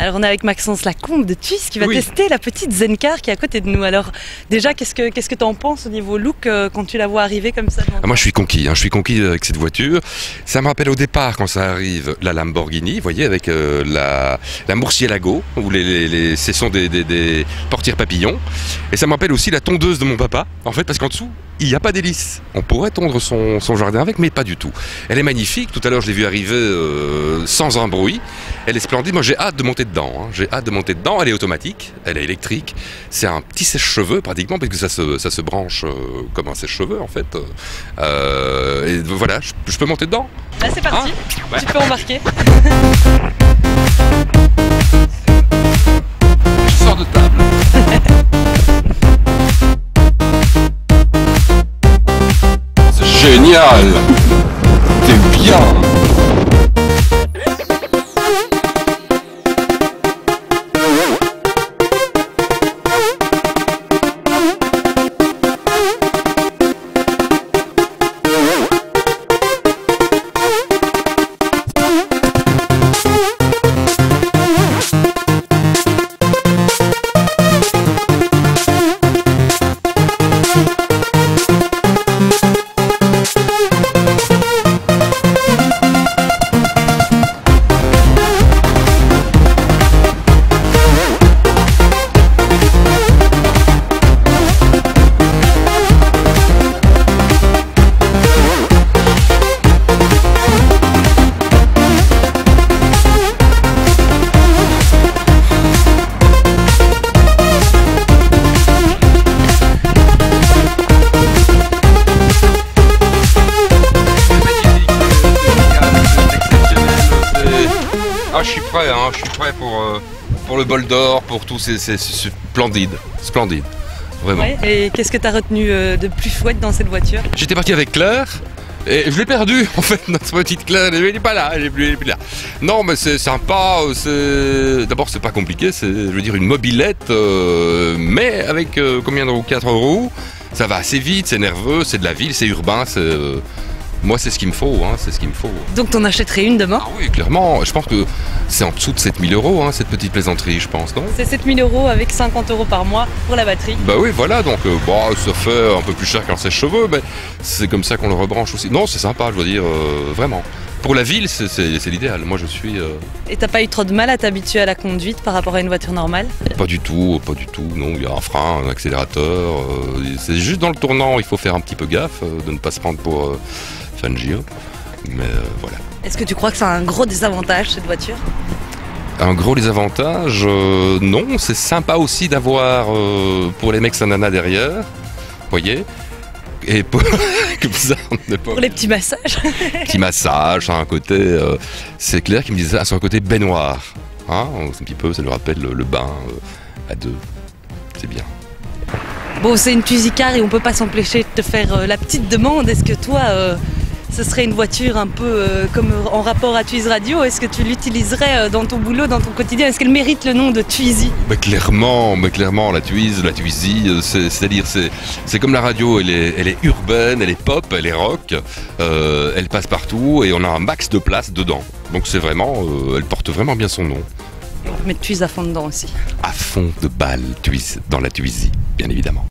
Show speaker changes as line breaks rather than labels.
Alors on est avec Maxence Lacombe de Thuis qui va tester la petite Zencar qui est à côté de nous. Alors déjà, qu'est-ce que tu en penses au niveau look quand tu la vois arriver comme ça devant toi?
Moi je suis conquis, je suis conquis avec cette voiture. Ça me rappelle au départ quand ça arrive la Lamborghini, vous voyez, avec la Murciélago, où ce sont des portières papillons. Et ça me rappelle aussi la tondeuse de mon papa, en fait, parce qu'en dessous, il n'y a pas d'hélice. On pourrait tondre son jardin avec, mais pas du tout. Elle est magnifique, tout à l'heure je l'ai vue arriver sans un bruit. Elle est splendide, moi j'ai hâte de monter dedans. J'ai hâte de monter dedans, elle est automatique, elle est électrique. C'est un petit sèche-cheveux pratiquement, parce que ça se branche comme un sèche-cheveux en fait. Et voilà, je peux monter dedans.
Là c'est parti, tu peux embarquer.
Je sors de table. C'est génial. T'es bien. Ah, je suis prêt pour le bol d'or, pour tout, c'est splendide, vraiment.
Ouais, et qu'est-ce que tu as retenu de plus chouette dans cette voiture?
J'étais parti avec Claire, et je l'ai perdu en fait, notre petite Claire, elle n'est pas là, elle est plus là. Non mais c'est sympa, d'abord c'est pas compliqué, c'est je veux dire une mobilette, mais avec combien de roues? 4 roues, ça va assez vite, c'est nerveux, c'est de la ville, c'est urbain, moi, c'est ce qu'il me faut, c'est ce qu'il me faut.
Donc, t'en achèterais une demain?
Ah oui, clairement. Je pense que c'est en dessous de 7 000 €, cette petite plaisanterie, je pense, non?
C'est 7 000 € avec 50 € par mois pour la batterie.
Bah oui, voilà, donc ça fait un peu plus cher qu'un sèche-cheveux, mais c'est comme ça qu'on le rebranche aussi. Non, c'est sympa, je dois dire, vraiment. Pour la ville, c'est l'idéal. Moi, je suis...
Et t'as pas eu trop de mal à t'habituer à la conduite par rapport à une voiture normale?
Pas du tout, non. Il y a un frein, un accélérateur. C'est juste dans le tournant, il faut faire un petit peu gaffe, de ne pas se prendre pour... Fangio, mais voilà.
Est-ce que tu crois que c'est un gros désavantage cette voiture?
Un gros désavantage, non, c'est sympa aussi d'avoir pour les mecs sa nana derrière, voyez, et pour, comme ça on n'est pas...
Pour les petits massages.
Petit massage, ça a un côté, c'est clair qu'il me disait ça, c'est un côté baignoire, un petit peu, ça lui rappelle le bain à deux, c'est bien.
Bon, c'est une Twizy-Car et on peut pas s'empêcher de te faire la petite demande. Est-ce que toi, ce serait une voiture un peu comme en rapport à Thuis Radio? Est-ce que tu l'utiliserais dans ton boulot, dans ton quotidien? Est-ce qu'elle mérite le nom de Twizy?
Mais clairement, la Twizy, c'est-à-dire, c'est comme la radio, elle est urbaine, elle est pop, elle est rock, elle passe partout et on a un max de place dedans. Donc c'est vraiment, elle porte vraiment bien son nom.
Et on peut mettre Thuis à fond dedans aussi.
À fond de balle, Thuis, dans la Twizy, bien évidemment.